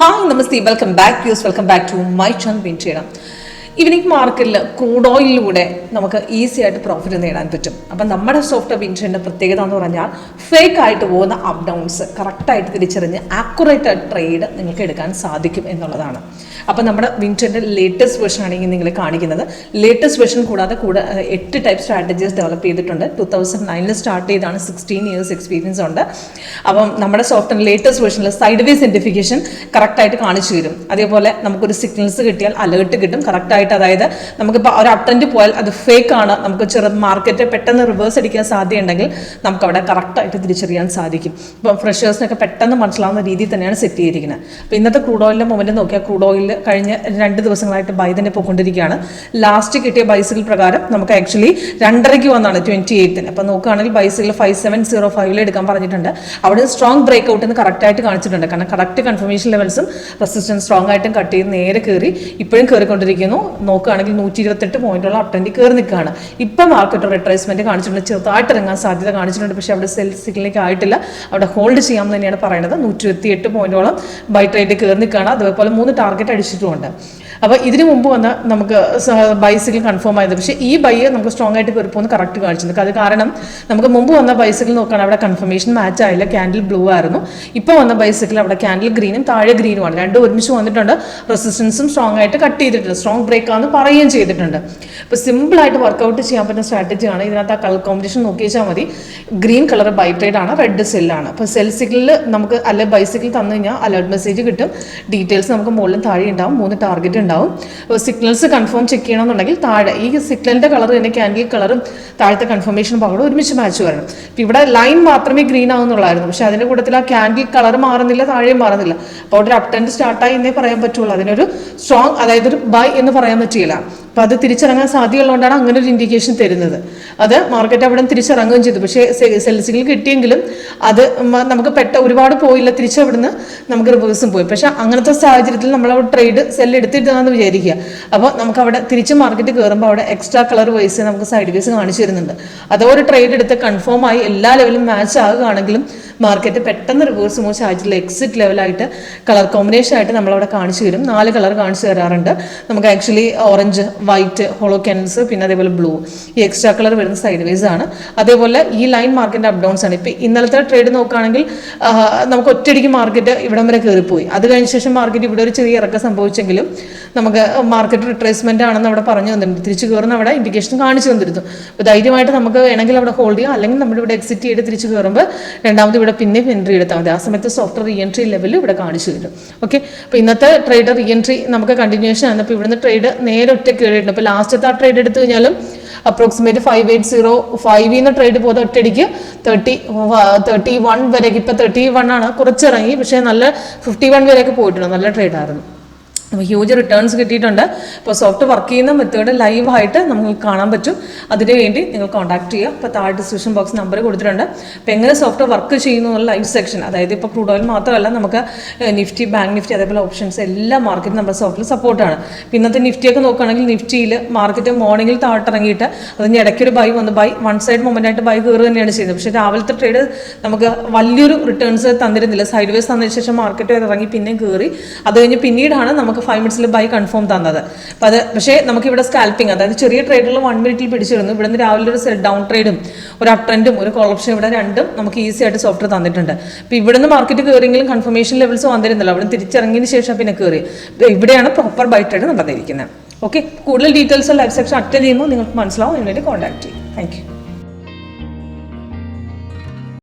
Hi നമസ്തേ, welcome back to my channel Wintrader. Evening മാർക്കറ്റിൽ crude ഓയിലിലൂടെ നമുക്ക് ഈസി ആയിട്ട് പ്രോഫിറ്റ് നേടാൻ പറ്റും. അപ്പം നമ്മുടെ സോഫ്റ്റ് വിൻട്രേഡിൻ്റെ പ്രത്യേകത എന്ന് പറഞ്ഞാൽ ഫേക്ക് ആയിട്ട് പോകുന്ന അപ്പ് ഡൗൺസ് കറക്റ്റായിട്ട് തിരിച്ചറിഞ്ഞ് ആക്യുറേറ്റ് ട്രേഡ് നിങ്ങൾക്ക് എടുക്കാൻ സാധിക്കും എന്നുള്ളതാണ്. അപ്പം നമ്മുടെ വിൻട്രേഡിൻ്റെ ലേറ്റസ്റ്റ് വെർഷൻ ആണെങ്കിൽ നിങ്ങൾ കാണിക്കുന്നത്. ലേറ്റസ്റ്റ് വെർഷൻ കൂടാതെ 8 ടൈപ്പ് സ്ട്രാറ്റജീസ് ഡെവലപ്പ് ചെയ്തിട്ടുണ്ട്. 2009 സ്റ്റാർട്ട് ചെയ്താണ്. 16 ഇയേഴ്സ് എക്സ്പീരിയൻസ് ഉണ്ട്. അപ്പം നമ്മുടെ സോഫ്റ്റ്വെയർ ലേറ്റസ്റ്റ് വെർഷനിൽ സൈഡ് വേസ് ഐഡന്റിഫിക്കേഷൻ കറക്റ്റായിട്ട് കാണിച്ചു തരും. അതേപോലെ നമുക്കൊരു സിഗ്നൽസ് കിട്ടിയാൽ അലേർട്ട് കിട്ടും കറക്റ്റായിട്ട്. അതായത് നമുക്കിപ്പോൾ ഒരു അപ് ട്രെൻഡ് പോയാൽ അത് ഫേക്ക് ആണ്, നമുക്ക് മാർക്കറ്റ് പെട്ടെന്ന് റിവേഴ്സ് അടിക്കാൻ സാധ്യതയുണ്ടെങ്കിൽ നമുക്ക് അവിടെ കറക്റ്റായിട്ട് തിരിച്ചറിയാൻ സാധിക്കും. ഇപ്പം ഫ്രഷേഴ്സിനൊക്കെ പെട്ടെന്ന് മനസ്സിലാവുന്ന രീതിയിൽ തന്നെയാണ് സെറ്റ് ചെയ്തിരിക്കുന്നത്. അപ്പോൾ ഇന്നത്തെ ക്രൂഡ് ഓയിലിൻ്റെ മൊമെൻറ്റ് നോക്കിയാൽ ക്രൂഡ് ഓയിൽ കഴിഞ്ഞ 2 ദിവസങ്ങളായിട്ട് ബൈ തന്നെ പോയിക്കൊണ്ടിരിക്കുകയാണ്. ലാസ്റ്റ് കിട്ടിയ ബൈസിൽ പ്രകാരം നമുക്ക് ആക്ച്വലി 2:30 വന്നാണ് 28th. അപ്പോൾ നോക്കുകയാണെങ്കിൽ ബൈസിൽ 5705 എടുക്കാൻ പറഞ്ഞിട്ടുണ്ട്. അവിടെ സ്ട്രോങ് ബ്രേക്ക് ഔട്ട് എന്ന് കറക്റ്റായിട്ട് കാണിച്ചിട്ടുണ്ട്. കാരണം കറക്റ്റ് കൺഫർമേഷൻ ലെവൽസും റെസിസ്റ്റൻസ് സ്ട്രോങ് ആയിട്ടും കട്ട് ചെയ്ത് നേരെ കയറി ഇപ്പോഴും കയറിക്കൊണ്ടിരിക്കുന്നു. നോക്കുകയാണെങ്കിൽ 128 പോയിന്റുള്ള അപ്റ്റൻഡ് കയറി നിൽക്കുകയാണ്. ഇപ്പം മാർക്കറ്റ് റിട്രേസ്മെന്റ് കാണിച്ചിട്ടുണ്ട്, ചെറുതായിട്ട് ഇറങ്ങാൻ സാധ്യത കാണിച്ചിട്ടുണ്ട്. പക്ഷേ അവിടെ സെൽ സിഗ്നലിലേക്ക് ആയിട്ടില്ല, അവിടെ ഹോൾഡ് ചെയ്യാമെന്ന് തന്നെയാണ് പറയുന്നത്. 128 പോയിന്റോളം ബൈ ട്രേഡ് കയറി നിൽക്കുകയാണ്. അതുപോലെ 3 ടാർഗറ്റ് അടിച്ചിട്ടുമുണ്ട്. അപ്പോൾ ഇതിനു മുമ്പ് വന്ന് നമുക്ക് ബൈസിക്കിൾ കൺഫേം ആയത്. പക്ഷേ ഈ ബൈ നമുക്ക് സ്ട്രോങ് ആയിട്ട് കയറിപ്പോന്ന് കറക്റ്റ് കാണിച്ചിട്ടുണ്ട്. അത് കാരണം നമുക്ക് മുമ്പ് വന്ന ബൈസിക്കിൾ നോക്കുകയാണ്, അവിടെ കൺഫർമേഷൻ മാച്ച് ആയില്ല, ക്യാൻഡിൽ ബ്ലൂ ആയിരുന്നു. ഇപ്പോൾ വന്ന ബൈസിക്കിൾ അവിടെ ക്യാൻഡിൽ ഗ്രീനും താഴെ ഗ്രീനുമാണ്, രണ്ടും ഒരുമിച്ച് വന്നിട്ടുണ്ട്. റെസിസ്റ്റൻസും സ്ട്രോങ് ആയിട്ട് കട്ട് ചെയ്തിട്ടുണ്ട്, സ്ട്രോങ് ബ്രേക്ക് ആണെന്ന് പറയുകയും ചെയ്തിട്ടുണ്ട്. ഇപ്പോൾ സിമ്പിളായിട്ട് വർക്കൗട്ട് ചെയ്യാൻ പറ്റുന്ന സ്ട്രാറ്റജിയാണ്. ഇതിനകത്ത് ആ കളർ കോമ്പിനേഷൻ നോക്കി വെച്ചാൽ മതി. ഗ്രീൻ കളർ ബൈ ട്രേഡ് ആണ്, റെഡ് സെല്ലാണ്. അപ്പോൾ സെൽ സിഗ്നലിൽ നമുക്ക് അല്ലെ ബൈസിക്കിൾ തന്നു കഴിഞ്ഞാൽ അലേർട്ട് മെസ്സേജ് കിട്ടും. ഡീറ്റെയിൽസ് നമുക്ക് മുകളിലും താഴെ ഉണ്ടാവും. 3 ടാർഗറ്റ് ഉണ്ടാവും. സിഗ്നൽസ് കൺഫേം ചെക്ക് ചെയ്യണമെന്നുണ്ടെങ്കിൽ താഴെ ഈ സിഗ്നലിന്റെ കളർ തന്നെ ക്യാൻഡിൽ കളറും താഴത്തെ കൺഫർമേഷൻ പകരം ഒരുമിച്ച് മാച്ച് വരണം. ഇപ്പം ഇവിടെ ലൈൻ മാത്രമേ ഗ്രീൻ ആവുന്നുള്ളായിരുന്നു, പക്ഷെ അതിന്റെ കൂട്ടത്തിൽ ആ ക്യാൻഡിൽ കളർ മാറുന്നില്ല, താഴെയും മാറുന്നില്ല. അപ്പോൾ ഒരു അപ് ട്രെൻഡ് സ്റ്റാർട്ടായി എന്നേ പറയാൻ പറ്റുള്ളൂ. അതിനൊരു സ്ട്രോങ്, അതായത് ഒരു ബൈ എന്ന് പറയാൻ പറ്റില്ല. അപ്പോൾ അത് തിരിച്ചിറങ്ങാൻ സാധ്യതയുള്ളതുകൊണ്ടാണ് അങ്ങനെ ഒരു ഇൻഡിക്കേഷൻ തരുന്നത്. അത് മാർക്കറ്റ് അവിടെ തിരിച്ചിറങ്ങുകയും ചെയ്തു. പക്ഷേ സെൽസിൽ കിട്ടിയെങ്കിലും അത് നമുക്ക് ഒരുപാട് പോയില്ല, തിരിച്ചവിടുന്ന് നമുക്ക് റിവേഴ്സും പോയി. പക്ഷെ അങ്ങനത്തെ സാഹചര്യത്തിൽ നമ്മൾ ട്രേഡ് സെൽ എടുത്തിട്ടാണെന്ന് വിചാരിക്കുക. അപ്പോൾ നമുക്ക് അവിടെ തിരിച്ച് മാർക്കറ്റ് കയറുമ്പോൾ അവിടെ എക്സ്ട്രാ കളർ വൈസ് നമുക്ക് സൈഡ് വേസ് കാണിച്ചു തരുന്നുണ്ട്. അതോ ഒരു ട്രേഡ് എടുത്ത് കൺഫേം ആയി എല്ലാ ലെവലും മാച്ച് ആകുകയാണെങ്കിലും മാർക്കറ്റ് പെട്ടെന്ന് റിവേഴ്സ് മൂവ് സാഹചര്യത്തിൽ എക്സിറ്റ് ലെവലായിട്ട് കളർ കോമ്പിനേഷൻ ആയിട്ട് നമ്മളവിടെ കാണിച്ചു തരും. 4 കളർ കാണിച്ചു തരാറുണ്ട് നമുക്ക്. Actually orange, white, hollow cans, പിന്നെ അതേപോലെ ബ്ലൂ. ഈ എക്സ്ട്രാ കളർ വരുന്ന സൈഡ് വേസ് ആണ്. അതേപോലെ ഈ ലൈൻ മാർക്കറ്റ് അപ് ഡൗൺസ് ആണ്. ഇപ്പം ഇന്നലത്തെ ട്രേഡ് നോക്കുകയാണെങ്കിൽ നമുക്ക് ഒറ്റയടിക്ക് മാർക്കറ്റ് ഇവിടം വരെ കയറിപ്പോയി. അത് കഴിഞ്ഞ ശേഷം മാർക്കറ്റ് ഇവിടെ ഒരു ചെറിയ ഇറക്കം സംഭവിച്ചെങ്കിലും നമുക്ക് മാർക്കറ്റ് റിട്രേസ്മെന്റ് ആണെന്ന് അവിടെ പറഞ്ഞു തന്നിട്ടുണ്ട്. തിരിച്ചു കയറുന്ന അവിടെ ഇൻഡിക്കേഷൻ കാണിച്ചു തന്നിരുന്നു. അപ്പോൾ ധൈര്യമായിട്ട് നമുക്ക് വേണമെങ്കിൽ അവിടെ ഹോൾഡ് ചെയ്യാം, അല്ലെങ്കിൽ നമ്മുടെ ഇവിടെ എക്സിറ്റ് ചെയ്ത് തിരിച്ചു കയറുമ്പോൾ രണ്ടാമത് ഇവിടെ പിന്നെ എൻട്രി എടുത്താൽ മതി. ആ സമയത്ത് സോഫ്റ്റ്വെയർ റീ എൻട്രി ലെവലിൽ ഇവിടെ കാണിച്ചു തരും. ഓക്കെ, അപ്പോൾ ഇന്നത്തെ ട്രേഡ് റീ എൻട്രി നമുക്ക് കണ്ടിന്യൂഷൻ ആണ്. ഇപ്പോൾ ഇവിടുന്ന് ട്രേഡ് നേരെ ഒറ്റ കയറിയിട്ടുണ്ട്. അപ്പോൾ ലാസ്റ്റത്തെ ആ ട്രേഡ് എടുത്തു കഴിഞ്ഞാലും അപ്രോക്സിമേറ്റ് 5805 ട്രേഡ് പോകുന്ന ഒറ്റയടിക്ക് 31 വരെയൊക്കെ. ഇപ്പം 31 ആണ്, കുറച്ചിറങ്ങി, പക്ഷേ നല്ല 51 വരെയൊക്കെ പോയിട്ടുണ്ട്. നല്ല ട്രേഡായിരുന്നു. അപ്പോൾ ഹ്യൂജ് റിട്ടേൺസ് കിട്ടിയിട്ടുണ്ട്. ഇപ്പോൾ സോഫ്റ്റ് വർക്ക് ചെയ്യുന്ന മെത്തേഡ് ലൈവായിട്ട് നമുക്ക് കാണാൻ പറ്റും. അതിന് വേണ്ടി നിങ്ങൾ കോൺടാക്ട് ചെയ്യുക. ഇപ്പോൾ താഴെ ഡിസ്ക്രിപ്ഷൻ ബോക്സ് നമ്പർ കൊടുത്തിട്ടുണ്ട്. അപ്പോൾ എങ്ങനെ സോഫ്റ്റ് വർക്ക് ചെയ്യുന്നു എന്നുള്ള ലൈവ് സെക്ഷൻ, അതായത് ഇപ്പോൾ ക്രൂഡ് ഓയിൽ മാത്രമല്ല, നമുക്ക് നിഫ്റ്റി, ബാങ്ക് നിഫ്റ്റി, അതേപോലെ ഓപ്ഷൻസ് എല്ലാ മാർക്കറ്റും നമ്മുടെ സോഫ്റ്റിൽ സപ്പോർട്ടാണ്. ഇന്നത്തെ നിഫ്റ്റിയൊക്കെ നോക്കുകയാണെങ്കിൽ നിഫ്റ്റിയിൽ മാർക്കറ്റ് മോർണിംഗിൽ താഴ്ത്തിറങ്ങിയിട്ട് അതിന് ഇടയ്ക്കൊരു ബൈ വന്ന് വൺ സൈഡ് മൊമെൻ്റ് ആയിട്ട് ബൈ കയറുക തന്നെയാണ് ചെയ്യുന്നത്. പക്ഷേ രാവിലത്തെ ട്രേഡ് നമുക്ക് വലിയൊരു റിട്ടേൺസ് തന്നിരുന്നില്ല. സൈഡ് വേസ് തന്നതിന് ശേഷം മാർക്കറ്റ് ഇറങ്ങി പിന്നെ കയറി. അത് കഴിഞ്ഞ് പിന്നീടാണ് നമുക്ക് 5 മിനിറ്റ്സിൽ ബൈ കൺഫേം തന്നത്. അപ്പം അത് പക്ഷേ നമുക്കിവിടെ സ്കാൽപ്പിംഗ്, അതായത് ചെറിയ ട്രേഡുകൾ 1 മിനിറ്റിൽ പിടിച്ചിരുന്നു. ഇവിടുന്ന് രാവിലെ ഒരു ഡൗൺ ട്രേഡും ഒരു അപ് ട്രെൻഡും ഒരു കോൾ ഓപ്ഷൻ ഇവിടെ രണ്ടും നമുക്ക് ഈസി ആയിട്ട് സോഫ്റ്റ്വെയർ തന്നിട്ടുണ്ട്. അപ്പോൾ ഇവിടുന്ന് മാർക്കറ്റ് കയറിയെങ്കിലും കൺഫർമേഷൻ ലെവൽസ് വന്നിരുന്നില്ല. അവിടെ തിരിച്ചിറങ്ങിയതിന് ശേഷം പിന്നെ കയറി. ഇവിടെയാണ് പ്രോപ്പർ ബൈ ട്രേഡ് നടന്നിരിക്കുന്നത്. ഓക്കെ, കൂടുതൽ ഡീറ്റെയിൽസ് ലൈവ് സെക്ഷൻ അറ്റൻഡ് ചെയ്യുമ്പോൾ നിങ്ങൾക്ക് മനസ്സിലാവും. ഇതിനുവേണ്ടി കോൺടാക്ട് ചെയ്യും. Thank you.